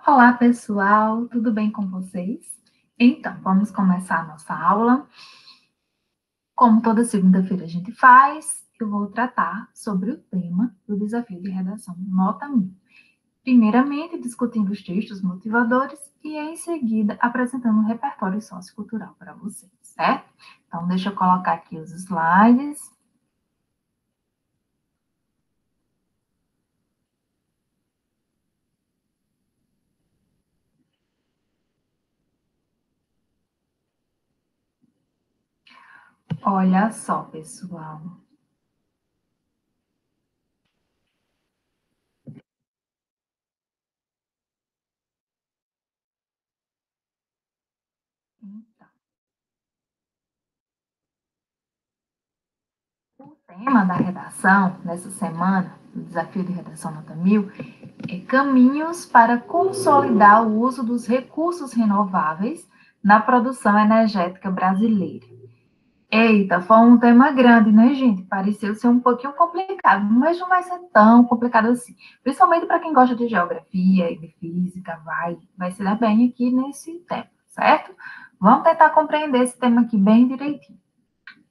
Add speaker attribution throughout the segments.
Speaker 1: Olá, pessoal, tudo bem com vocês? Então, vamos começar a nossa aula. Como toda segunda-feira a gente faz, eu vou tratar sobre o tema do desafio de redação Nota 1000. Primeiramente, discutindo os textos motivadores e, em seguida, apresentando um repertório sociocultural para vocês, certo? Então, deixa eu colocar aqui os slides. Olha só, pessoal. Então, o tema da redação, nessa semana, do desafio de redação Nota 1000, é caminhos para consolidar o uso dos recursos renováveis na produção energética brasileira. Eita, foi um tema grande, né, gente? Pareceu ser um pouquinho complicado, mas não vai ser tão complicado assim. Principalmente para quem gosta de geografia e de física, vai se dar bem aqui nesse tema, certo? Vamos tentar compreender esse tema aqui bem direitinho.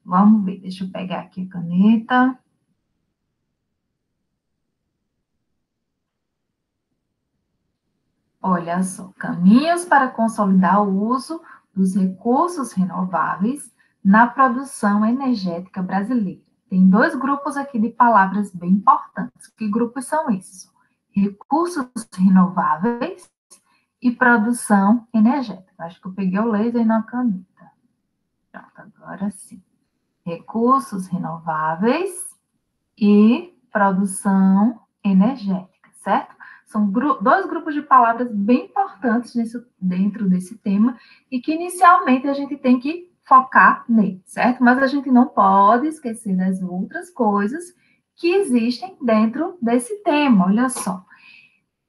Speaker 1: Vamos ver, deixa eu pegar aqui a caneta. Olha só, caminhos para consolidar o uso dos recursos renováveis na produção energética brasileira. Tem dois grupos aqui de palavras bem importantes. Que grupos são esses? Recursos renováveis e produção energética. Acho que eu peguei o laser na caneta. Pronto, agora sim. Recursos renováveis e produção energética, certo? São dois grupos de palavras bem importantes dentro desse tema e que inicialmente a gente tem que focar nele, certo? Mas a gente não pode esquecer das outras coisas que existem dentro desse tema, olha só.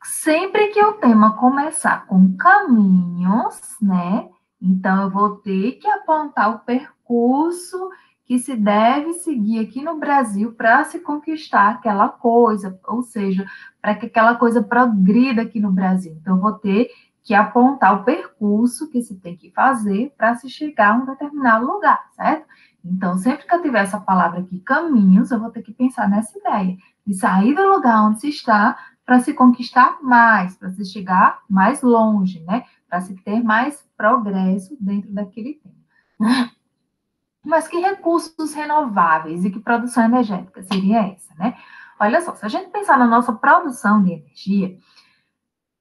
Speaker 1: Sempre que o tema começar com caminhos, né? Então, eu vou ter que apontar o percurso que se deve seguir aqui no Brasil para se conquistar aquela coisa, ou seja, para que aquela coisa progrida aqui no Brasil. Então, eu vou ter que apontar o percurso que se tem que fazer para se chegar a um determinado lugar, certo? Então, sempre que eu tiver essa palavra aqui, caminhos, eu vou ter que pensar nessa ideia de sair do lugar onde se está para se conquistar mais, para se chegar mais longe, né? Para se ter mais progresso dentro daquele tema. Mas que recursos renováveis e que produção energética seria essa, né? Olha só, se a gente pensar na nossa produção de energia,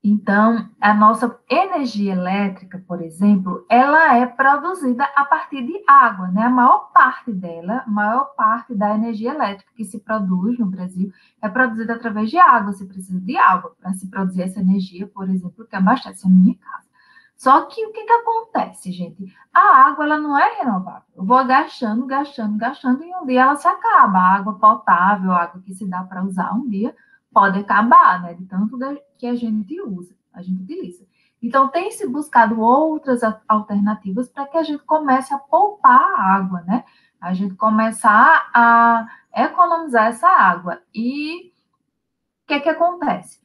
Speaker 1: então, a nossa energia elétrica, por exemplo, ela é produzida a partir de água, né? A maior parte dela, a maior parte da energia elétrica que se produz no Brasil é produzida através de água. Você precisa de água para se produzir essa energia, por exemplo, que abastece a minha casa. Só que o que acontece, gente? A água, ela não é renovável. Eu vou gastando, gastando, gastando, e um dia ela se acaba. A água potável, a água que se dá para usar um dia, pode acabar, né? De tanto que a gente usa, a gente utiliza. Então, tem se buscado outras alternativas para que a gente comece a poupar a água, né? A gente começar a economizar essa água. E o que acontece?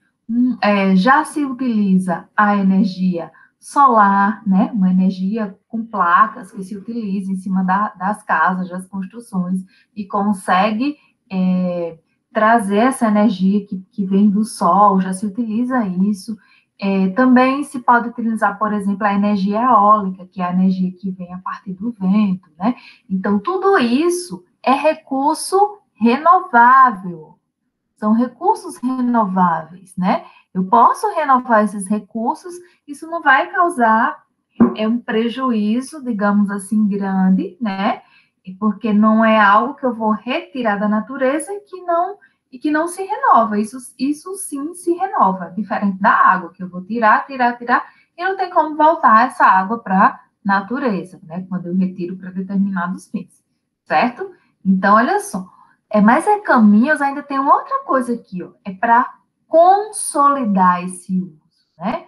Speaker 1: Já se utiliza a energia solar, né? Uma energia com placas que se utiliza em cima das casas, das construções, e consegue trazer essa energia que vem do sol, já se utiliza isso. Também se pode utilizar, por exemplo, a energia eólica, que é a energia que vem a partir do vento, né? Então, tudo isso é recurso renovável. São recursos renováveis, né? Eu posso renovar esses recursos, isso não vai causar um prejuízo, digamos assim, grande, né? Porque não é algo que eu vou retirar da natureza e que não se renova. Isso sim se renova, diferente da água, que eu vou tirar, e não tem como voltar essa água para a natureza, né? Quando eu retiro para determinados fins, certo? Então, olha só. Mas caminhos, ainda tem uma outra coisa aqui, ó. É para consolidar esse uso, né?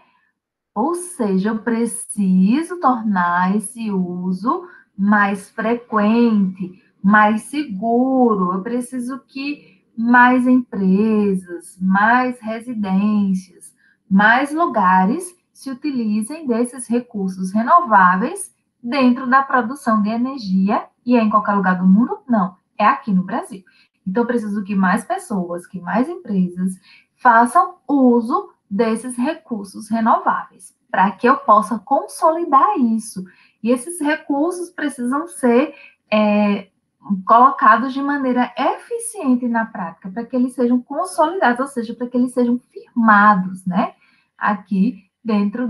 Speaker 1: Ou seja, eu preciso tornar esse uso mais frequente, mais seguro. Eu preciso que mais empresas, mais residências, mais lugares se utilizem desses recursos renováveis dentro da produção de energia. E é em qualquer lugar do mundo? Não, é aqui no Brasil. Então, eu preciso que mais pessoas, que mais empresas façam uso desses recursos renováveis, para que eu possa consolidar isso. E esses recursos precisam ser colocados de maneira eficiente na prática, para que eles sejam consolidados, ou seja, para que eles sejam firmados, né, aqui dentro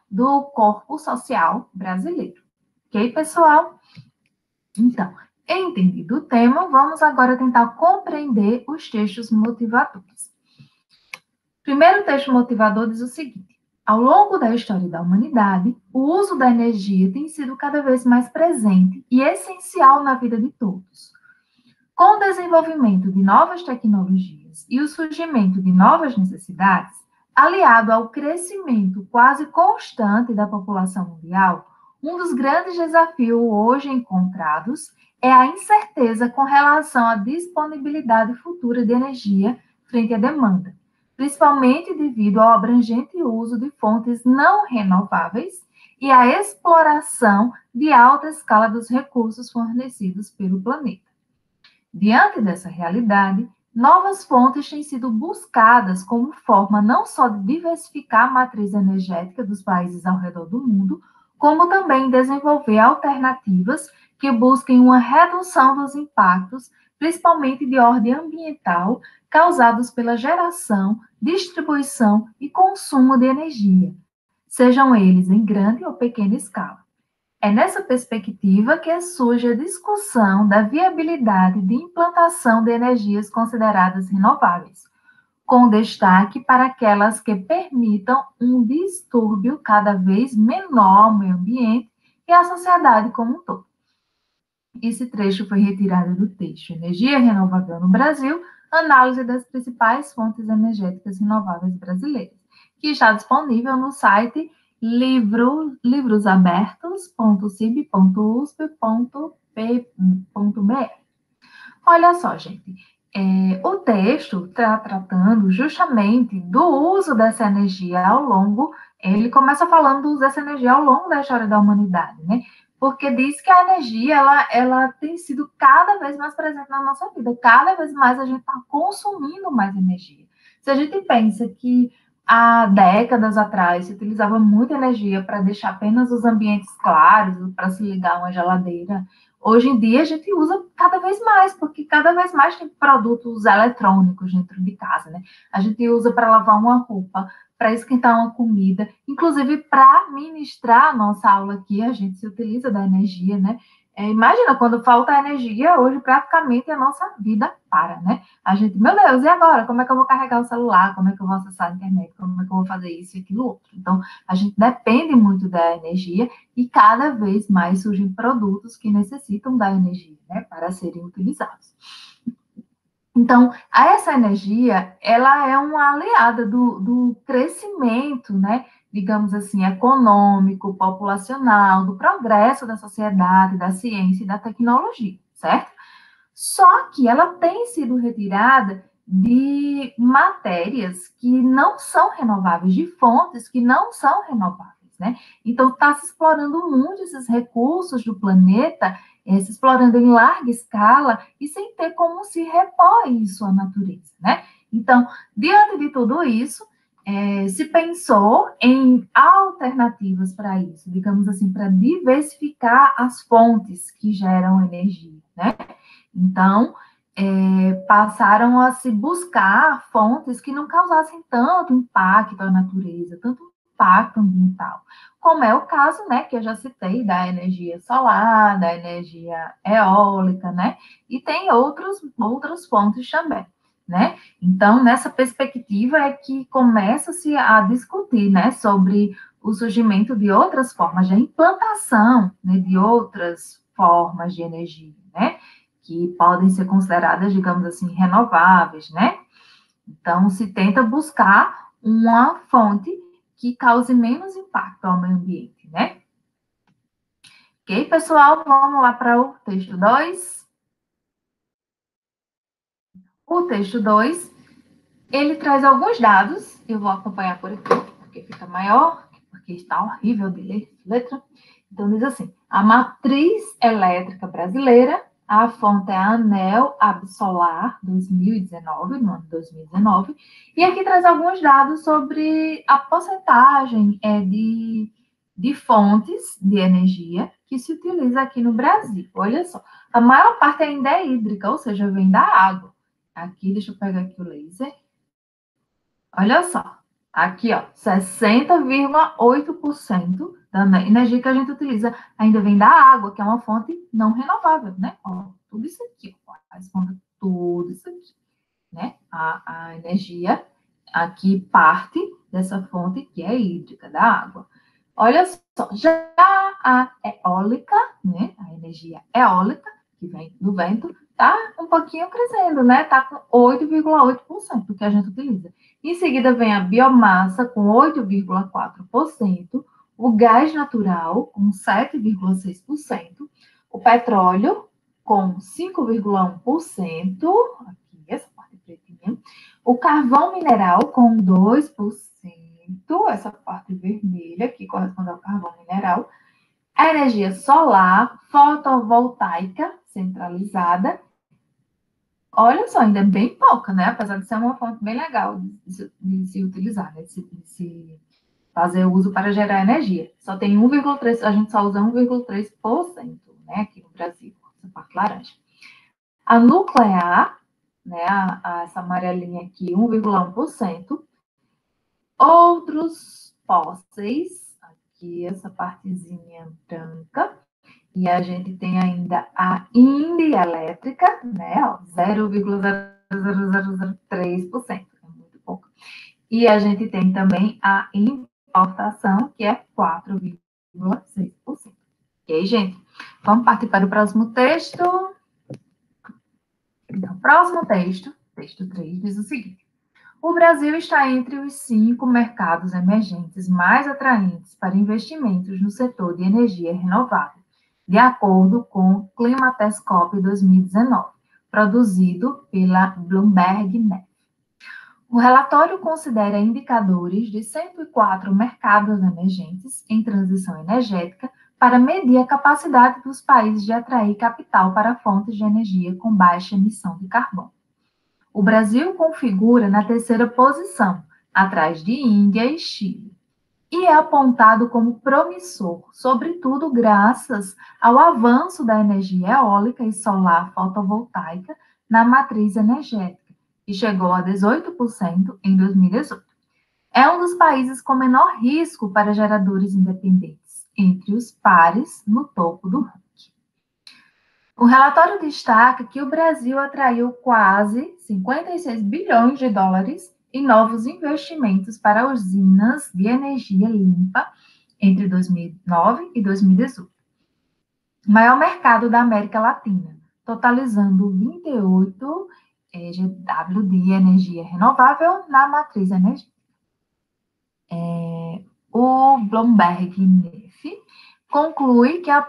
Speaker 1: do corpo social brasileiro. Ok, pessoal? Então, entendido o tema, vamos agora tentar compreender os textos motivadores. O primeiro texto motivador diz o seguinte: ao longo da história da humanidade, o uso da energia tem sido cada vez mais presente e essencial na vida de todos. Com o desenvolvimento de novas tecnologias e o surgimento de novas necessidades, aliado ao crescimento quase constante da população mundial, um dos grandes desafios hoje encontrados é a incerteza com relação à disponibilidade futura de energia frente à demanda, principalmente devido ao abrangente uso de fontes não renováveis e à exploração de alta escala dos recursos fornecidos pelo planeta. Diante dessa realidade, novas fontes têm sido buscadas como forma não só de diversificar a matriz energética dos países ao redor do mundo, como também desenvolver alternativas que busquem uma redução dos impactos, principalmente de ordem ambiental, causados pela geração, distribuição e consumo de energia, sejam eles em grande ou pequena escala. É nessa perspectiva que surge a discussão da viabilidade de implantação de energias consideradas renováveis, com destaque para aquelas que permitam um distúrbio cada vez menor ao meio ambiente e à sociedade como um todo. Esse trecho foi retirado do texto Energia Renovável no Brasil, análise das principais fontes energéticas renováveis brasileiras, que está disponível no site livrosabertos.cib.usp.br. Olha só, gente, o texto está tratando justamente do uso dessa energia ao longo, ele começa falando do uso dessa energia ao longo da história da humanidade, né? Porque diz que a energia, ela tem sido cada vez mais presente na nossa vida, cada vez mais a gente está consumindo mais energia. Se a gente pensa que há décadas atrás se utilizava muita energia para deixar apenas os ambientes claros, para se ligar uma geladeira, hoje em dia a gente usa cada vez mais, porque cada vez mais tem produtos eletrônicos dentro de casa, né? A gente usa para lavar uma roupa, para esquentar uma comida, inclusive para ministrar a nossa aula aqui, a gente se utiliza da energia, né? Imagina, quando falta energia, hoje praticamente a nossa vida para, né? A gente, meu Deus, e agora? Como é que eu vou carregar o celular? Como é que eu vou acessar a internet? Como é que eu vou fazer isso e aquilo outro? Então, a gente depende muito da energia e cada vez mais surgem produtos que necessitam da energia, né, para serem utilizados. Então, essa energia, ela é uma aliada do crescimento, né, digamos assim, econômico, populacional, do progresso da sociedade, da ciência e da tecnologia, certo? Só que ela tem sido retirada de matérias que não são renováveis, de fontes que não são renováveis, né? Então, está se explorando muito esses recursos do planeta, se explorando em larga escala e sem ter como se repor isso à natureza, né? Então, diante de tudo isso, se pensou em alternativas para isso, digamos assim, para diversificar as fontes que geram energia, né? Então, passaram a se buscar fontes que não causassem tanto impacto à natureza, tanto impacto ambiental, como é o caso, né, que eu já citei, da energia solar, da energia eólica, né, e tem outras fontes também, né. Então, nessa perspectiva é que começa-se a discutir, né, sobre o surgimento de outras formas, de implantação, né, de outras formas de energia, né, que podem ser consideradas, digamos assim, renováveis, né? Então, se tenta buscar uma fonte que cause menos impacto ao meio ambiente, né? Ok, pessoal? Vamos lá para o texto 2. O texto 2 Ele traz alguns dados, eu vou acompanhar por aqui, porque fica maior, porque está horrível de ler letra. Então, diz assim, a matriz elétrica brasileira, a fonte é a ANEEL Absolar 2019, no ano de 2019, e aqui traz alguns dados sobre a porcentagem de fontes de energia que se utiliza aqui no Brasil. Olha só, a maior parte ainda é hídrica, ou seja, vem da água. Aqui, deixa eu pegar aqui o laser. Olha só, aqui, ó, 60,8% da energia que a gente utiliza ainda vem da água, que é uma fonte não renovável, né? Ó, tudo isso aqui, ó, responda tudo isso aqui, né? A energia aqui parte dessa fonte que é hídrica, da água. Olha só, já a eólica, né? A energia eólica, que vem do vento, tá um pouquinho crescendo, né? Tá com 8,8% que a gente utiliza. Em seguida vem a biomassa com 8,4%, o gás natural com 7,6%, o petróleo com 5,1%, aqui essa parte pretinha, o carvão mineral com 2%, essa parte vermelha que corresponde ao carvão mineral, a energia solar, fotovoltaica centralizada. Olha só, ainda é bem pouca, né? Apesar de ser uma fonte bem legal de se utilizar, né? De se fazer uso para gerar energia. Só tem 1,3%, a gente só usa 1,3%, né? Aqui no Brasil, essa parte laranja. A nuclear, né? Essa amarelinha aqui, 1,1%. Outros fósseis, aqui essa partezinha branca, e a gente tem ainda a Índia elétrica, né, 0,00003%, é muito pouco. E a gente tem também a importação, que é 4,6%. E aí, gente, vamos partir para o próximo texto. Então, próximo texto 3, diz o seguinte: o Brasil está entre os 5 mercados emergentes mais atraentes para investimentos no setor de energia renovável, de acordo com o Climatescope 2019, produzido pela Bloomberg Net. O relatório considera indicadores de 104 mercados emergentes em transição energética para medir a capacidade dos países de atrair capital para fontes de energia com baixa emissão de carbono. O Brasil configura na terceira posição, atrás de Índia e Chile, e é apontado como promissor, sobretudo graças ao avanço da energia eólica e solar fotovoltaica na matriz energética, que chegou a 18% em 2018. É um dos países com menor risco para geradores independentes, entre os pares no topo do ranking. O relatório destaca que o Brasil atraiu quase 56 bilhões de dólares em novos investimentos para usinas de energia limpa entre 2009 e 2018. Maior mercado da América Latina, totalizando 28 GW de energia renovável na matriz energética. O Bloomberg Nef conclui que a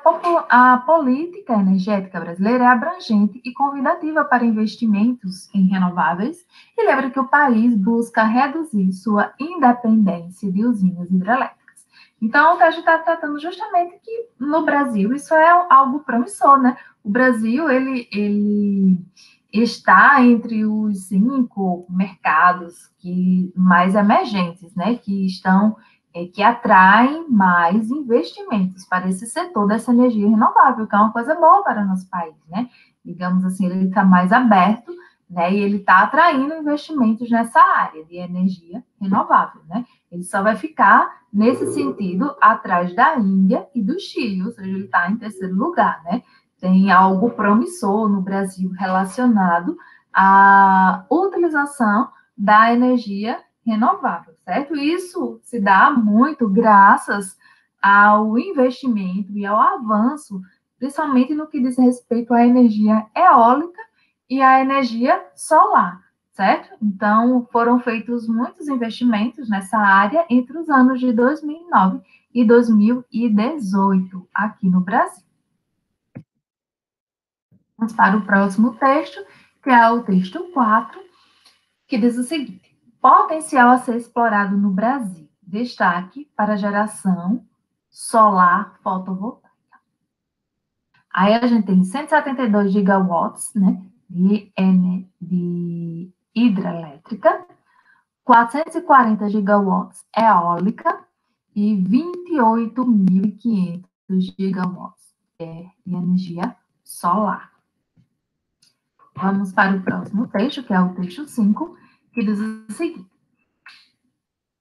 Speaker 1: política energética brasileira é abrangente e convidativa para investimentos em renováveis e lembra que o país busca reduzir sua independência de usinas hidrelétricas. Então, a gente está tratando justamente que no Brasil isso é algo promissor, né? O Brasil, ele está entre os 5 mercados mais emergentes, né? Que atraem mais investimentos para esse setor dessa energia renovável, que é uma coisa boa para o nosso país, né? Digamos assim, ele está mais aberto, né? E ele está atraindo investimentos nessa área de energia renovável, né? Ele só vai ficar, nesse sentido, atrás da Índia e do Chile, ou seja, ele está em terceiro lugar, né? Tem algo promissor no Brasil relacionado à utilização da energia renovável, certo? Isso se dá muito graças ao investimento e ao avanço, principalmente no que diz respeito à energia eólica e à energia solar, certo? Então, foram feitos muitos investimentos nessa área entre os anos de 2009 e 2018 aqui no Brasil. Vamos para o próximo texto, que é o texto 4, que diz o seguinte: Potencial a ser explorado no Brasil. Destaque para a geração solar fotovoltaica. Aí a gente tem 172 gigawatts, né, de hidrelétrica, 440 gigawatts eólica e 28.500 gigawatts de energia solar. Vamos para o próximo texto, que é o texto 5, que diz o seguinte: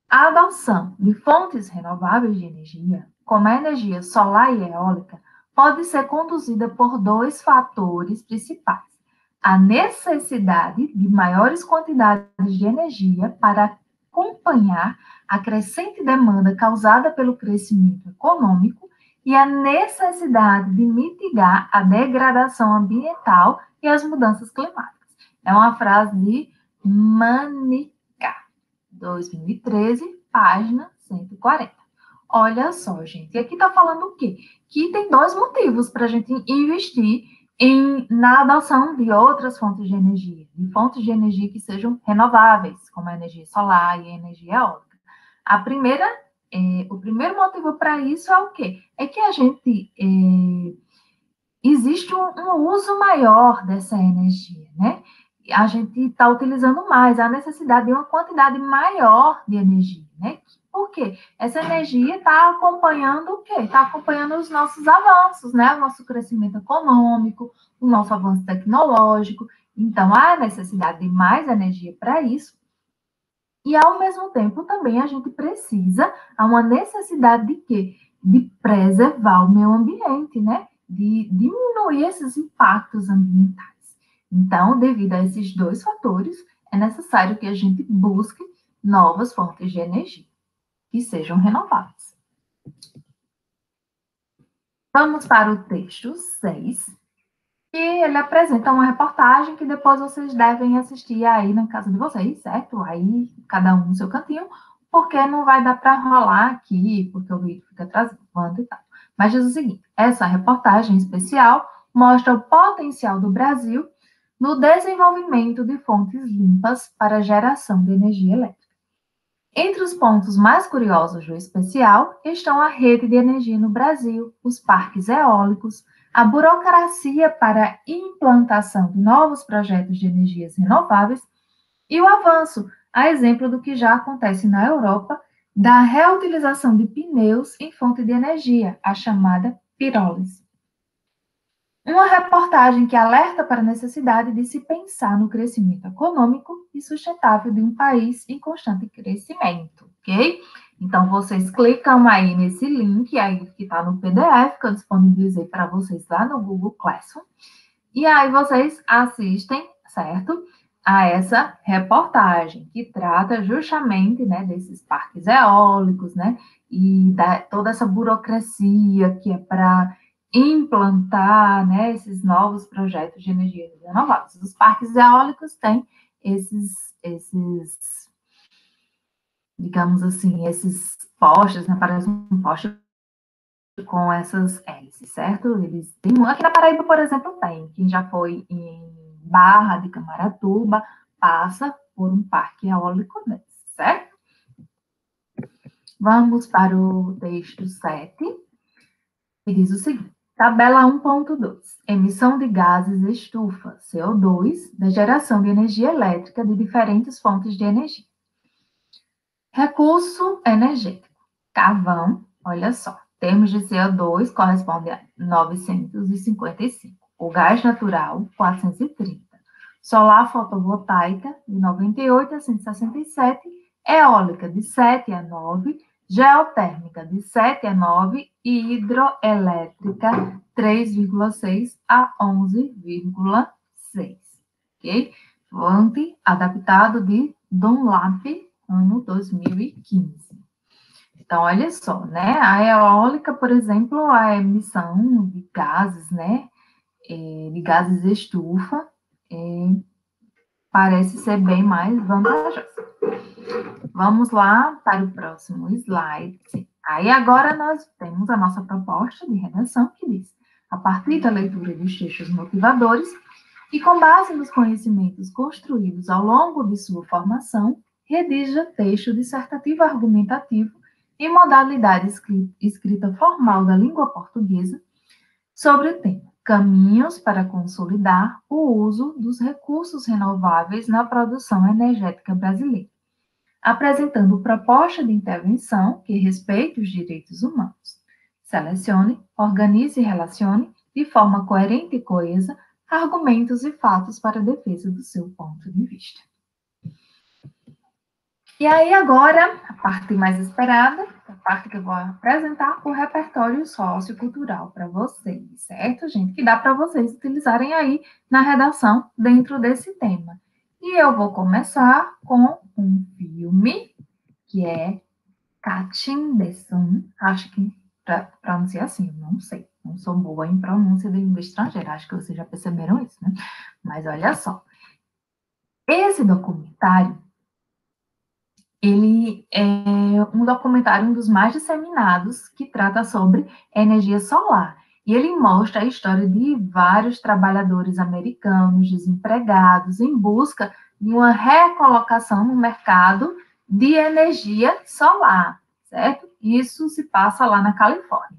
Speaker 1: a adoção de fontes renováveis de energia, como a energia solar e eólica, pode ser conduzida por dois fatores principais: a necessidade de maiores quantidades de energia para acompanhar a crescente demanda causada pelo crescimento econômico e a necessidade de mitigar a degradação ambiental e as mudanças climáticas. É uma frase de Manica, 2013, página 140. Olha só, gente, e aqui está falando o quê? Que tem dois motivos para a gente investir na adoção de outras fontes de energia que sejam renováveis, como a energia solar e a energia eólica. O primeiro motivo para isso é o quê? É que existe um uso maior dessa energia, né? A gente está utilizando mais, a necessidade de uma quantidade maior de energia, né? Por quê? Essa energia está acompanhando o quê? Está acompanhando os nossos avanços, né? O nosso crescimento econômico, o nosso avanço tecnológico. Então, há necessidade de mais energia para isso. E, ao mesmo tempo, também a gente há uma necessidade de quê? De preservar o meio ambiente, né? De diminuir esses impactos ambientais. Então, devido a esses dois fatores, é necessário que a gente busque novas fontes de energia que sejam renováveis. Vamos para o texto 6, que ele apresenta uma reportagem que depois vocês devem assistir aí na casa de vocês, certo? Aí, cada um no seu cantinho, porque não vai dar para rolar aqui, porque o vídeo fica travando e tal. Mas diz o seguinte: essa reportagem especial mostra o potencial do Brasil no desenvolvimento de fontes limpas para a geração de energia elétrica. Entre os pontos mais curiosos do especial estão a rede de energia no Brasil, os parques eólicos, a burocracia para a implantação de novos projetos de energias renováveis e o avanço, a exemplo do que já acontece na Europa, da reutilização de pneus em fonte de energia, a chamada pirólise. Uma reportagem que alerta para a necessidade de se pensar no crescimento econômico e sustentável de um país em constante crescimento, ok? Então, vocês clicam aí nesse link aí que está no PDF, que eu disponibilizei para vocês lá no Google Classroom, e aí vocês assistem, certo? A essa reportagem, que trata justamente, né, desses parques eólicos, né, e toda essa burocracia que é para implantar, né, esses novos projetos de energia renováveis. Os parques eólicos têm digamos assim, esses postes, né, parece um poste com essas hélices, certo? Eles têm, aqui na Paraíba, por exemplo, tem. Quem já foi em Barra de Camaratuba passa por um parque eólico desse, certo? Vamos para o texto 7, que diz o seguinte: tabela 1.2. Emissão de gases estufa, CO2, da geração de energia elétrica de diferentes fontes de energia. Recurso energético. Carvão, olha só, termos de CO2 corresponde a 955. O gás natural, 430. Solar fotovoltaica, de 98 a 167. Eólica, de 7 a 9. Geotérmica, de 7 a 9. E hidroelétrica, 3,6 a 11,6. Ok? Fonte adaptado de Dunlap, ano 2015. Então, olha só, né? A eólica, por exemplo, a emissão de gases, né? De gases estufa, parece ser bem mais vantajosa. Vamos lá para o próximo slide. Aí agora nós temos a nossa proposta de redação que diz: a partir da leitura dos textos motivadores e com base nos conhecimentos construídos ao longo de sua formação, redija texto dissertativo argumentativo em modalidade escrita formal da língua portuguesa sobre o tema Caminhos para consolidar o uso dos recursos renováveis na produção energética brasileira, apresentando proposta de intervenção que respeite os direitos humanos. Selecione, organize e relacione, de forma coerente e coesa, argumentos e fatos para a defesa do seu ponto de vista. E aí, agora, a parte mais esperada, a parte que eu vou apresentar, o repertório sociocultural para vocês, certo, gente? Que dá para vocês utilizarem aí na redação dentro desse tema. E eu vou começar com um filme, que é Katin Desun, acho que pronuncia assim, eu não sei, não sou boa em pronúncia de língua estrangeira, acho que vocês já perceberam isso, né? Mas olha só, esse documentário, ele é um documentário, um dos mais disseminados, que trata sobre energia solar. E ele mostra a história de vários trabalhadores americanos desempregados em busca de uma recolocação no mercado de energia solar, certo? Isso se passa lá na Califórnia.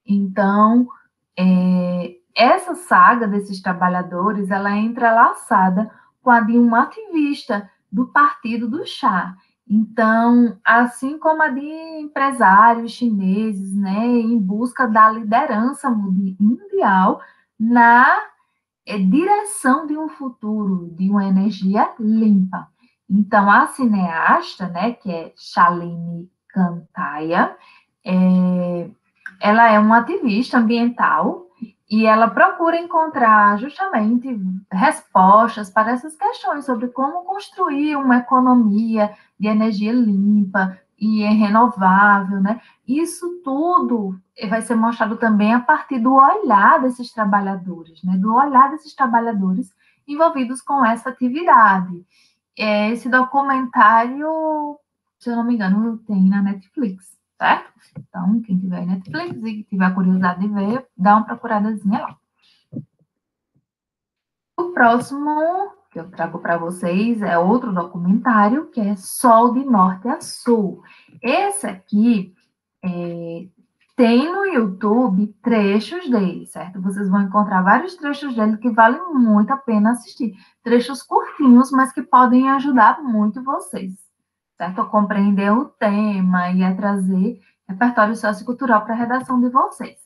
Speaker 1: Então, essa saga desses trabalhadores, ela é entrelaçada com a de um ativista do Partido do Chá. Então, assim como a de empresários chineses, né, em busca da liderança mundial na direção de um futuro, de uma energia limpa. Então, a cineasta, né, que é Shalini Kantaya, ela é uma ativista ambiental e ela procura encontrar justamente respostas para essas questões sobre como construir uma economia de energia limpa e renovável, né? Isso tudo vai ser mostrado também a partir do olhar desses trabalhadores, né? Do olhar desses trabalhadores envolvidos com essa atividade. Esse documentário, se eu não me engano, tem na Netflix, certo? Então, quem tiver Netflix e tiver curiosidade de ver, dá uma procuradazinha lá. O próximo que eu trago para vocês é outro documentário, que é Sol de Norte a Sul. Esse aqui tem no YouTube trechos dele, certo? Vocês vão encontrar vários trechos dele que valem muito a pena assistir. Trechos curtinhos, mas que podem ajudar muito vocês, certo? A compreender o tema e a trazer repertório sociocultural para a redação de vocês.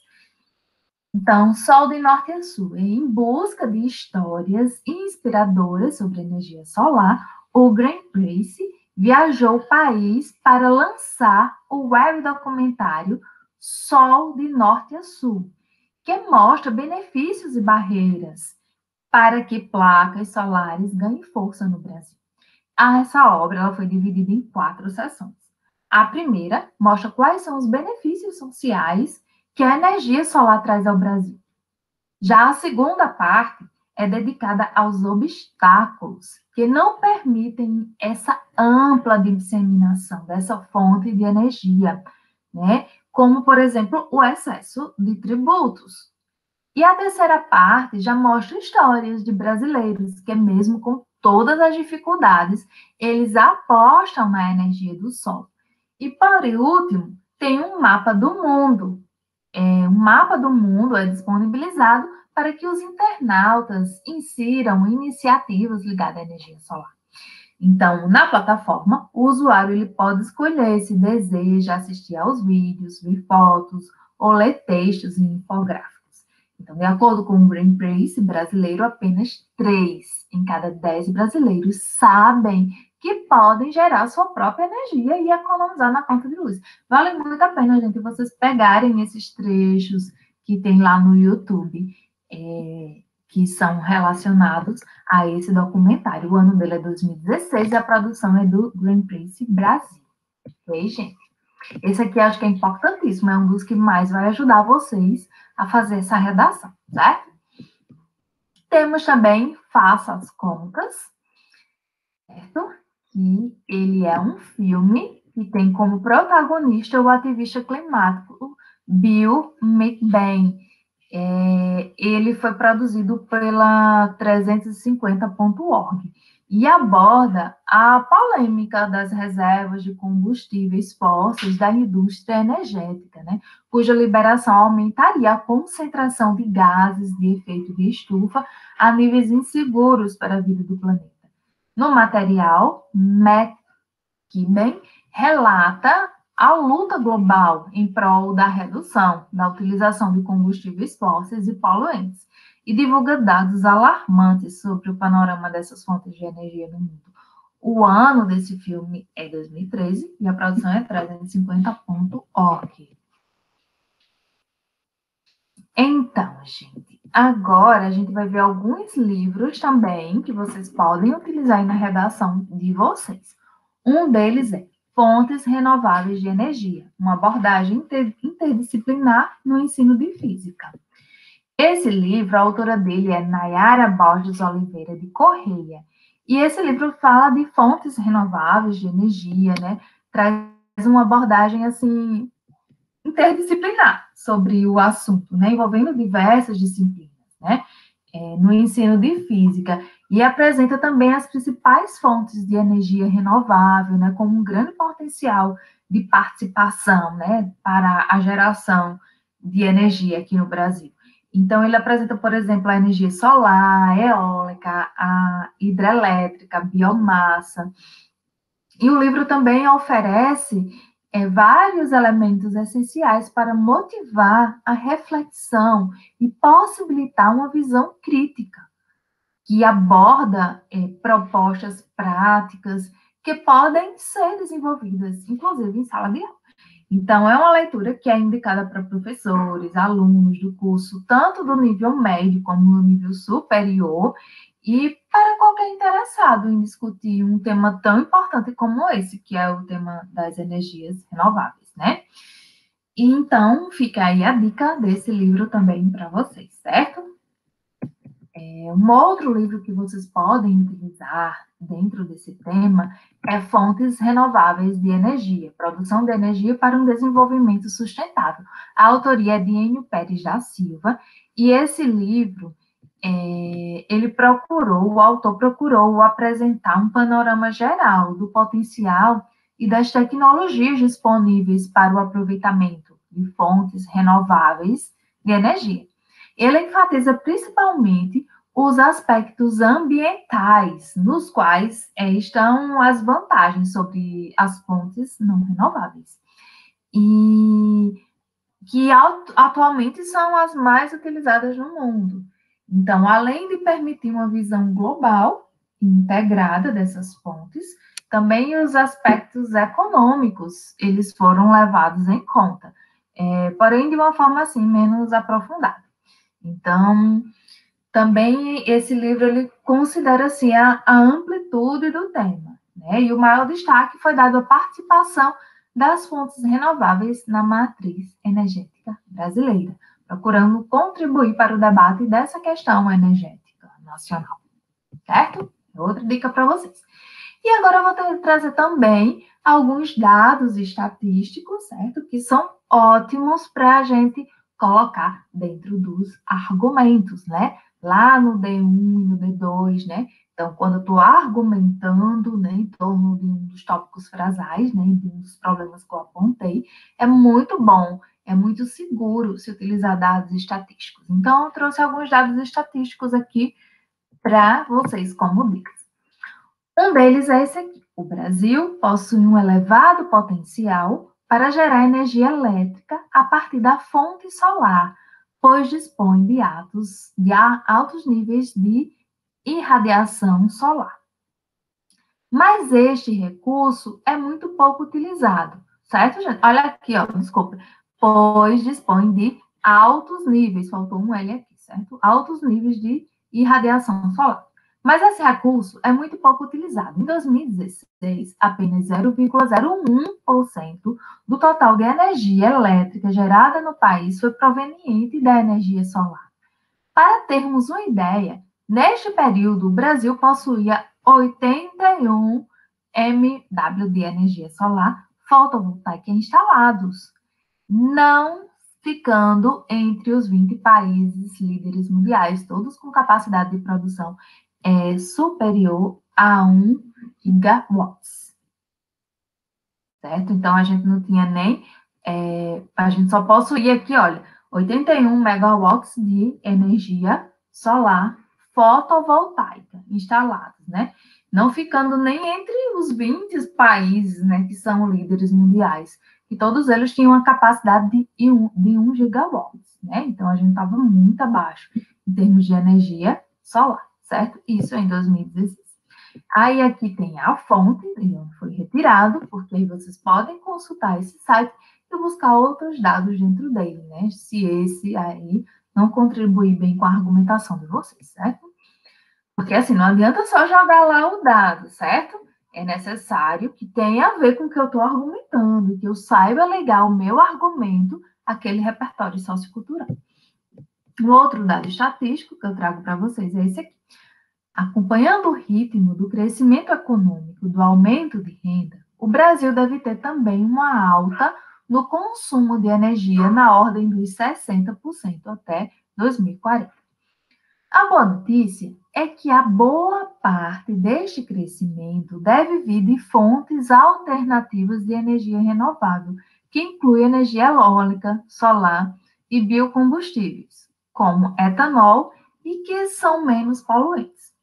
Speaker 1: Então, Sol de Norte a Sul, em busca de histórias inspiradoras sobre energia solar, o Graham Price viajou o país para lançar o web documentário Sol de Norte a Sul, que mostra benefícios e barreiras para que placas solares ganhem força no Brasil. Essa obra ela foi dividida em 4 sessões. A primeira mostra quais são os benefícios sociais que a energia solar traz ao Brasil. Já a segunda parte é dedicada aos obstáculos que não permitem essa ampla disseminação dessa fonte de energia, né? Como, por exemplo, o excesso de tributos. E a terceira parte já mostra histórias de brasileiros que, mesmo com todas as dificuldades, eles apostam na energia do sol. E, por último, tem um mapa do mundo. Um mapa do mundo é disponibilizado para que os internautas insiram iniciativas ligadas à energia solar. Então, na plataforma, o usuário ele pode escolher se deseja assistir aos vídeos, ver fotos ou ler textos e infográficos. Então, de acordo com o Greenpeace brasileiro, apenas 3 em cada 10 brasileiros sabem que podem gerar sua própria energia e economizar na conta de luz. Vale muito a pena, gente, vocês pegarem esses trechos que tem lá no YouTube, que são relacionados a esse documentário. O ano dele é 2016 e a produção é do Greenpeace Brasil. Ok, gente? Esse aqui acho que é importantíssimo, é um dos que mais vai ajudar vocês a fazer essa redação, certo? Temos também Faça as Contas, certo? Que ele é um filme que tem como protagonista o ativista climático Bill McBain. Ele foi produzido pela 350.org. e aborda a polêmica das reservas de combustíveis fósseis da indústria energética, né, cuja liberação aumentaria a concentração de gases de efeito de estufa a níveis inseguros para a vida do planeta. No material, McKibben relata a luta global em prol da redução da utilização de combustíveis fósseis e poluentes e divulga dados alarmantes sobre o panorama dessas fontes de energia no mundo. O ano desse filme é 2013 e a produção é 350.org. Então, gente, agora a gente vai ver alguns livros também que vocês podem utilizar aí na redação de vocês. Um deles é Fontes Renováveis de Energia, uma abordagem interdisciplinar no ensino de física. Esse livro, a autora dele é Nayara Borges Oliveira de Correia, e esse livro fala de fontes renováveis de energia, né? Traz uma abordagem, assim, interdisciplinar sobre o assunto, né? Envolvendo diversas disciplinas, né? No ensino de física, e apresenta também as principais fontes de energia renovável, né, como um grande potencial de participação, né, para a geração de energia aqui no Brasil. Então, ele apresenta, por exemplo, a energia solar, a eólica, a hidrelétrica, a biomassa. E o livro também oferece vários elementos essenciais para motivar a reflexão e possibilitar uma visão crítica, que aborda propostas práticas que podem ser desenvolvidas, inclusive em sala de aula. Então, é uma leitura que é indicada para professores, alunos do curso, tanto do nível médio como do nível superior, e para qualquer interessado em discutir um tema tão importante como esse, que é o tema das energias renováveis, né? E então, fica aí a dica desse livro também para vocês, certo? Um outro livro que vocês podem utilizar dentro desse tema é Fontes Renováveis de Energia, Produção de Energia para um Desenvolvimento Sustentável. A autoria é de Enio Pérez da Silva, e esse livro, o autor procurou apresentar um panorama geral do potencial e das tecnologias disponíveis para o aproveitamento de fontes renováveis de energia. Ele enfatiza principalmente os aspectos ambientais, nos quais estão as vantagens sobre as fontes não renováveis, e que atualmente são as mais utilizadas no mundo. Então, além de permitir uma visão global e integrada dessas fontes, também os aspectos econômicos, eles foram levados em conta, porém de uma forma assim menos aprofundada. Então, também esse livro ele considera assim a amplitude do tema, né? E o maior destaque foi dado à participação das fontes renováveis na matriz energética brasileira, procurando contribuir para o debate dessa questão energética nacional, certo? Outra dica para vocês. E agora eu vou trazer também alguns dados estatísticos, certo? Que são ótimos para a gente colocar dentro dos argumentos, né? Lá no D1 e no D2, né? Então, quando eu estou argumentando, né, em torno de um dos tópicos frasais, né, de um dos problemas que eu apontei, é muito bom, é muito seguro se utilizar dados estatísticos. Então, eu trouxe alguns dados estatísticos aqui para vocês como dicas. Um deles é esse aqui. O Brasil possui um elevado potencial para gerar energia elétrica a partir da fonte solar, pois dispõe de altos níveis de irradiação solar. Mas este recurso é muito pouco utilizado, certo, gente? Olha aqui, ó, desculpa. Pois dispõe de altos níveis, faltou um L aqui, certo? Altos níveis de irradiação solar. Mas esse recurso é muito pouco utilizado. Em 2016, apenas 0,01% do total de energia elétrica gerada no país foi proveniente da energia solar. Para termos uma ideia, neste período, o Brasil possuía 81 MW de energia solar fotovoltaica instalados, não ficando entre os 20 países líderes mundiais, todos com capacidade de produção superior a 1 gigawatts, certo? Então, a gente não tinha nem, a gente só possuía aqui, olha, 81 megawatts de energia solar fotovoltaica instalados, né? Não ficando nem entre os 20 países, né, que são líderes mundiais, e todos eles tinham uma capacidade de 1 gigawatts, né? Então, a gente estava muito abaixo em termos de energia solar, certo? Isso em 2016. Aí aqui tem a fonte, e onde foi retirado, porque aí vocês podem consultar esse site e buscar outros dados dentro dele, né? Se esse aí não contribuir bem com a argumentação de vocês, certo? Porque assim, não adianta só jogar lá o dado, certo? É necessário que tenha a ver com o que eu estou argumentando, que eu saiba ligar o meu argumento àquele repertório sociocultural. O outro dado estatístico que eu trago para vocês é esse aqui. Acompanhando o ritmo do crescimento econômico, do aumento de renda, o Brasil deve ter também uma alta no consumo de energia na ordem dos 60% até 2040. A boa notícia é que a boa parte deste crescimento deve vir de fontes alternativas de energia renovável, que inclui energia eólica, solar e biocombustíveis, como etanol, e que são menos poluentes.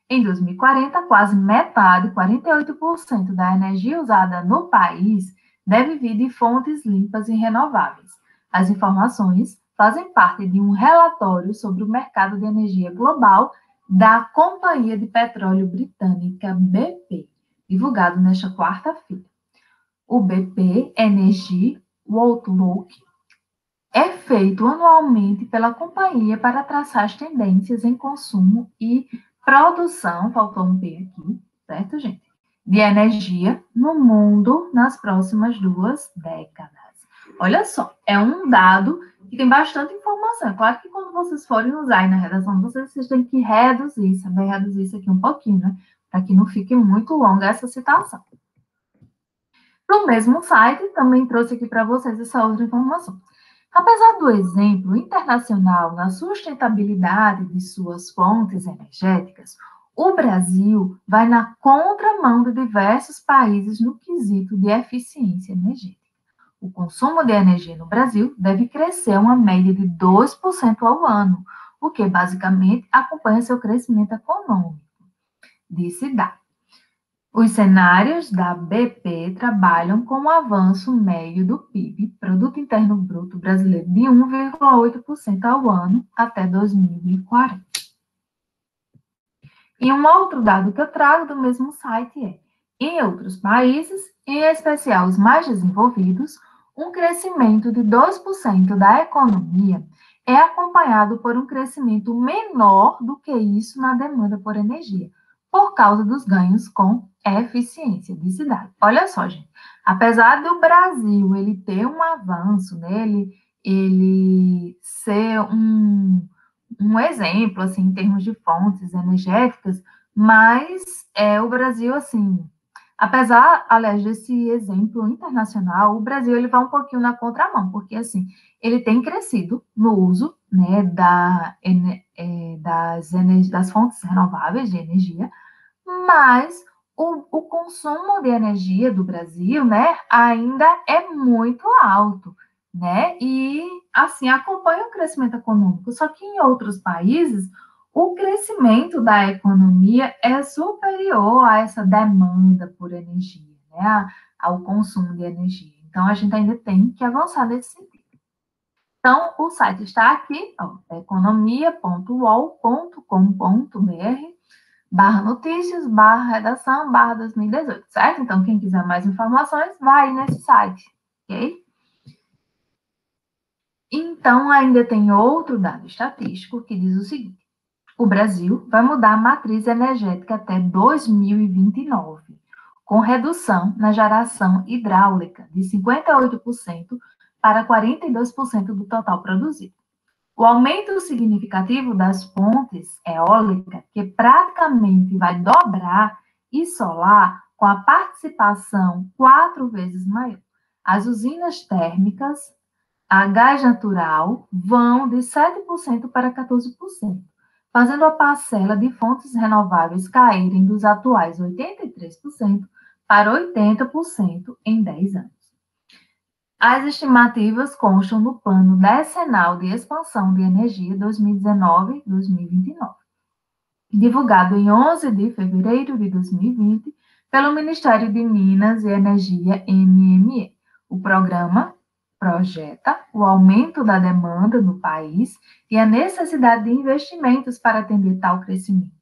Speaker 1: Em 2040, quase metade, 48% da energia usada no país deve vir de fontes limpas e renováveis. As informações fazem parte de um relatório sobre o mercado de energia global da Companhia de Petróleo Britânica BP, divulgado nesta quarta-feira. O BP Energy Outlook é feito anualmente pela companhia para traçar as tendências em consumo e produção, faltou um P aqui, certo, gente? De energia no mundo nas próximas 2 décadas. Olha só, é um dado que tem bastante informação. É claro que quando vocês forem usar aí na redação, vocês têm que reduzir, saber reduzir isso aqui um pouquinho, né? Para que não fique muito longa essa citação. No mesmo site, também trouxe aqui para vocês essa outra informação. Apesar do exemplo internacional na sustentabilidade de suas fontes energéticas, o Brasil vai na contramão de diversos países no quesito de eficiência energética. O consumo de energia no Brasil deve crescer uma média de 2% ao ano, o que basicamente acompanha seu crescimento econômico, disse Dá. Os cenários da BP trabalham com o avanço médio do PIB, Produto Interno Bruto Brasileiro, de 1,8% ao ano até 2040. E um outro dado que eu trago do mesmo site é: em outros países, em especial os mais desenvolvidos, um crescimento de 2% da economia é acompanhado por um crescimento menor do que isso na demanda por energia, por causa dos ganhos com eficiência de cidade. Olha só, gente, apesar do Brasil ele ter um avanço, né, ele ser um exemplo, assim, em termos de fontes energéticas, mas o Brasil, assim, apesar, aliás, desse exemplo internacional, o Brasil ele vai um pouquinho na contramão, porque, assim, ele tem crescido no uso, né, das fontes renováveis de energia, mas o consumo de energia do Brasil, né, ainda é muito alto, né, e, assim, acompanha o crescimento econômico, só que em outros países, o crescimento da economia é superior a essa demanda por energia, né, ao consumo de energia. Então, a gente ainda tem que avançar nesse sentido. Então, o site está aqui, economia.uol.com.br/notícias, redação, 2018, certo? Então, quem quiser mais informações, vai nesse site, ok? Então, ainda tem outro dado estatístico que diz o seguinte: o Brasil vai mudar a matriz energética até 2029, com redução na geração hidráulica de 58% para 42% do total produzido. O aumento significativo das fontes eólicas, que praticamente vai dobrar, e solar, com a participação 4 vezes maior. As usinas térmicas a gás natural vão de 7% para 14%, fazendo a parcela de fontes renováveis caírem dos atuais 83% para 80% em 10 anos. As estimativas constam no Plano Decenal de Expansão de Energia 2019-2029, divulgado em 11 de fevereiro de 2020 pelo Ministério de Minas e Energia, MME. O programa projeta o aumento da demanda no país e a necessidade de investimentos para atender tal crescimento.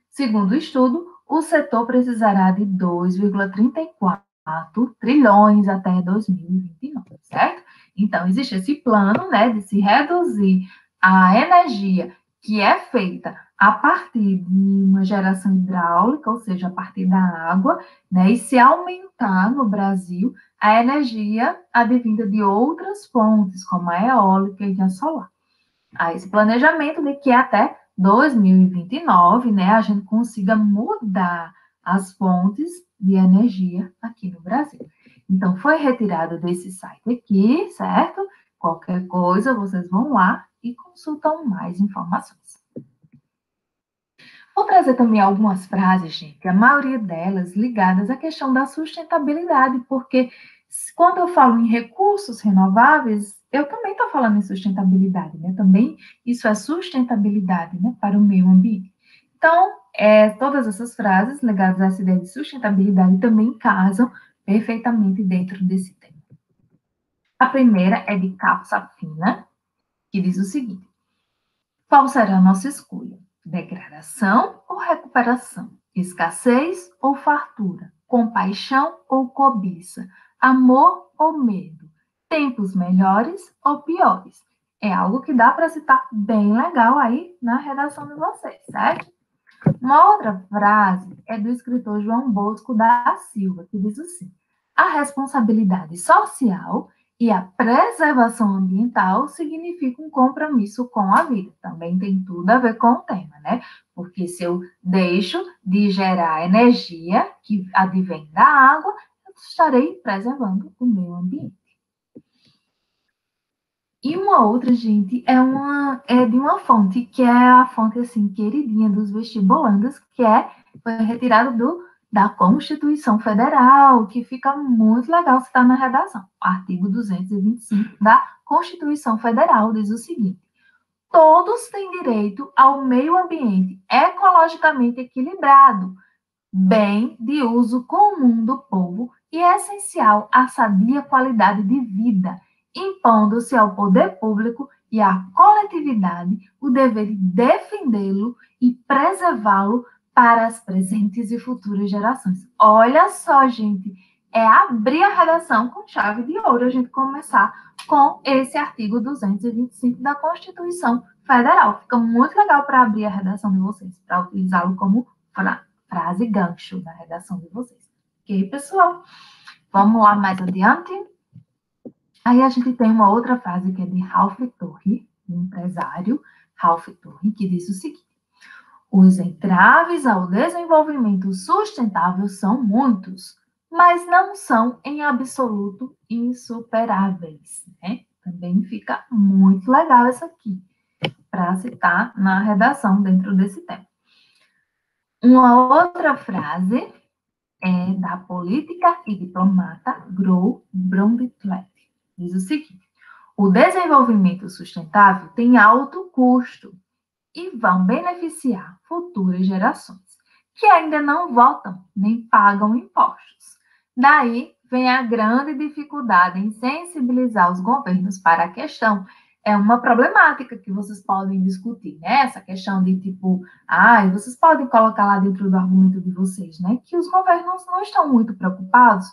Speaker 1: Segundo o estudo, o setor precisará de 2,34 trilhões até 2029, certo? Então, existe esse plano, né, de se reduzir a energia que é feita a partir de uma geração hidráulica, ou seja, a partir da água, né, e se aumentar no Brasil a energia advinda de outras fontes, como a eólica e a solar. Há esse planejamento de que até 2029, né, a gente consiga mudar as fontes de energia aqui no Brasil. Então, foi retirado desse site aqui, certo? Qualquer coisa, vocês vão lá e consultam mais informações. Vou trazer também algumas frases, gente, a maioria delas ligadas à questão da sustentabilidade, porque quando eu falo em recursos renováveis, eu também estou falando em sustentabilidade, né? Também isso é sustentabilidade, né, para o meio ambiente. Então, todas essas frases ligadas a essa ideia de sustentabilidade também casam perfeitamente dentro desse tema. A primeira é de Capsa Fina, que diz o seguinte: qual será a nossa escolha? Degradação ou recuperação? Escassez ou fartura? Compaixão ou cobiça? Amor ou medo? Tempos melhores ou piores? É algo que dá para citar bem legal aí na redação de vocês, certo? Uma outra frase é do escritor João Bosco da Silva, que diz assim: a responsabilidade social e a preservação ambiental significa um compromisso com a vida. Também tem tudo a ver com o tema, né? Porque se eu deixo de gerar energia que advém da água, eu estarei preservando o meio ambiente. E uma outra, gente, é de uma fonte, que é a fonte, assim, queridinha dos vestibulandos, foi retirado da Constituição Federal, que fica muito legal se está na redação. O artigo 225 da Constituição Federal diz o seguinte: todos têm direito ao meio ambiente ecologicamente equilibrado, bem de uso comum do povo e é essencial à sadia qualidade de vida, impondo-se ao poder público e à coletividade o dever de defendê-lo e preservá-lo para as presentes e futuras gerações. Olha só, gente, é abrir a redação com chave de ouro, a gente começar com esse artigo 225 da Constituição Federal. Fica muito legal para abrir a redação de vocês, para utilizá-lo como frase gancho da redação de vocês. Ok, pessoal? Vamos lá mais adiante. Aí a gente tem uma outra frase que é de Ralph Torre, um empresário, Ralph Torre, que diz o seguinte: os entraves ao desenvolvimento sustentável são muitos, mas não são em absoluto insuperáveis, né? Também fica muito legal isso aqui, para citar na redação dentro desse tema. Uma outra frase é da política e diplomata Gro Brundtland. Diz o seguinte: o desenvolvimento sustentável tem alto custo e vão beneficiar futuras gerações, que ainda não votam nem pagam impostos. Daí vem a grande dificuldade em sensibilizar os governos para a questão. É uma problemática que vocês podem discutir, né? Essa questão de tipo, vocês podem colocar lá dentro do argumento de vocês, né? Que os governos não estão muito preocupados.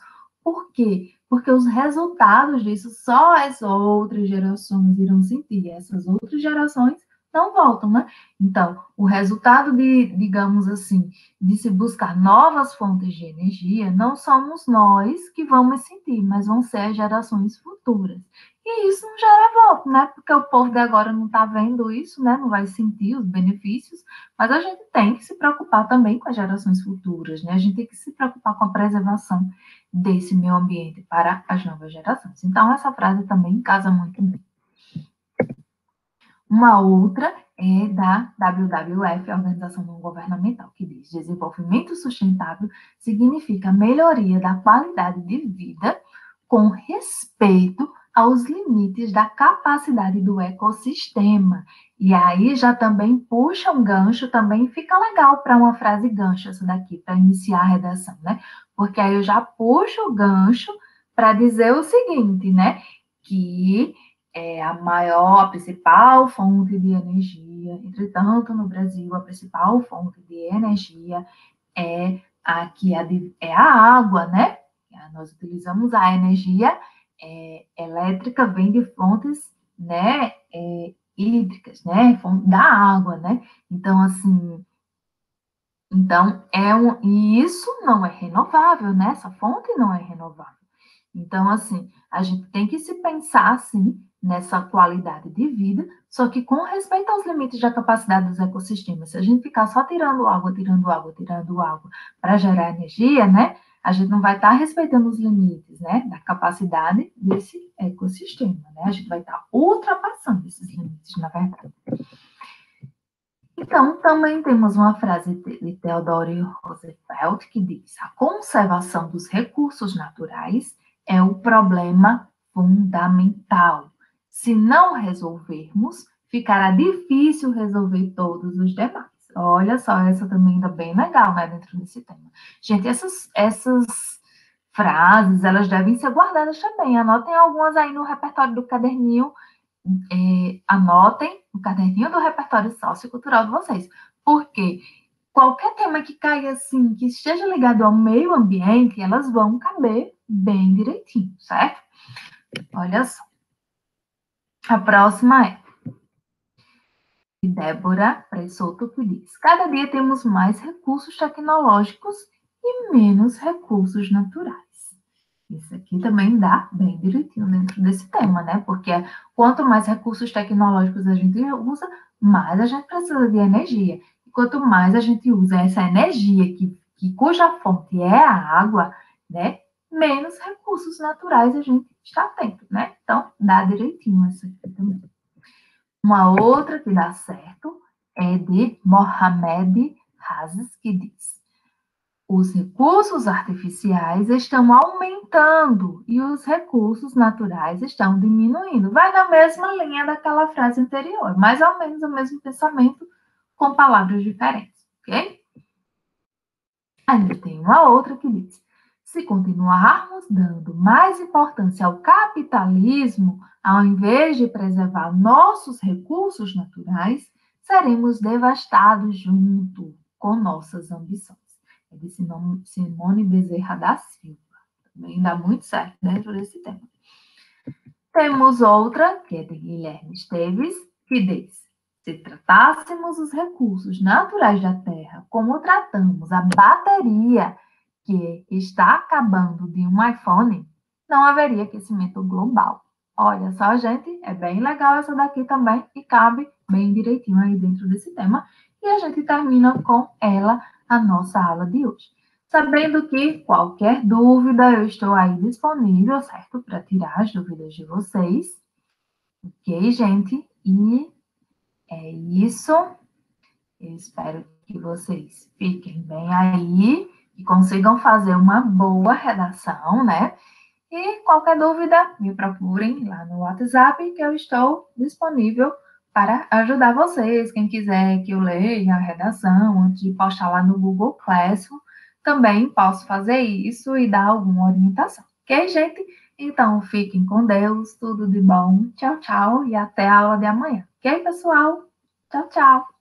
Speaker 1: Por quê? Porque os resultados disso só as outras gerações irão sentir. Essas outras gerações não voltam, né? Então, o resultado digamos assim, de se buscar novas fontes de energia, não somos nós que vamos sentir, mas vão ser as gerações futuras. E isso não gera voto, né? Porque o povo de agora não está vendo isso, né? Não vai sentir os benefícios, mas a gente tem que se preocupar também com as gerações futuras, né? A gente tem que se preocupar com a preservação desse meio ambiente para as novas gerações. Então, essa frase também casa muito bem. Uma outra é da WWF, Organização Não Governamental, que diz: desenvolvimento sustentável significa melhoria da qualidade de vida com respeito aos limites da capacidade do ecossistema. E aí já também puxa um gancho, também fica legal para uma frase gancho essa daqui, para iniciar a redação, né? Porque aí eu já puxo o gancho para dizer o seguinte, né? Que é a maior, a principal fonte de energia. Entretanto, no Brasil, a principal fonte de energia é é a água, né? Nós utilizamos a energia elétrica, vem de fontes, né, hídricas, né, fonte da água, né? Então, assim, e isso não é renovável, né? Essa fonte não é renovável. Então, assim, a gente tem que se pensar, assim, nessa qualidade de vida, só que com respeito aos limites da capacidade dos ecossistemas. Se a gente ficar só tirando água, tirando água, tirando água para gerar energia, né? A gente não vai estar respeitando os limites, né? Da capacidade desse ecossistema, né? A gente vai estar ultrapassando esses limites, na verdade. Então, também temos uma frase de Theodore Roosevelt que diz: a conservação dos recursos naturais é o problema fundamental. Se não resolvermos, ficará difícil resolver todos os demais. Olha só, essa também ainda bem legal, né, dentro desse tema. Gente, essas frases, elas devem ser guardadas também. Anotem algumas aí no repertório do caderninho, anotem no caderninho do repertório sociocultural de vocês, porque qualquer tema que caia assim, que esteja ligado ao meio ambiente, elas vão caber bem direitinho, certo? Olha só. A próxima é de Débora Pressoto, que diz: cada dia temos mais recursos tecnológicos e menos recursos naturais. Isso aqui também dá bem direitinho dentro desse tema, né? Porque quanto mais recursos tecnológicos a gente usa, mais a gente precisa de energia. E quanto mais a gente usa essa energia cuja fonte é a água, né? Menos recursos naturais a gente está tendo, né? Então, dá direitinho isso aqui também. Uma outra que dá certo é de Mohamed Hazes, que diz: os recursos artificiais estão aumentando e os recursos naturais estão diminuindo. Vai na mesma linha daquela frase anterior, mais ou menos o mesmo pensamento, com palavras diferentes, ok? Ainda tem uma outra que diz: se continuarmos dando mais importância ao capitalismo, ao invés de preservar nossos recursos naturais, seremos devastados junto com nossas ambições. É de Simone Bezerra da Silva. Também dá muito certo dentro desse tema. Temos outra, que é de Guilherme Esteves, que diz: se tratássemos os recursos naturais da Terra como tratamos a bateria que está acabando de um iPhone, não haveria aquecimento global. Olha só, gente, é bem legal essa daqui também e cabe bem direitinho aí dentro desse tema. E a gente termina com ela a nossa aula de hoje. Sabendo que qualquer dúvida eu estou aí disponível, certo? Para tirar as dúvidas de vocês. Ok, gente? E é isso. Eu espero que vocês fiquem bem aí e consigam fazer uma boa redação, né? E qualquer dúvida, me procurem lá no WhatsApp, que eu estou disponível para ajudar vocês. Quem quiser que eu leia a redação antes de postar lá no Google Classroom, também posso fazer isso e dar alguma orientação. Ok, gente? Então, fiquem com Deus, tudo de bom. Tchau, tchau e até a aula de amanhã. Ok, pessoal? Tchau, tchau.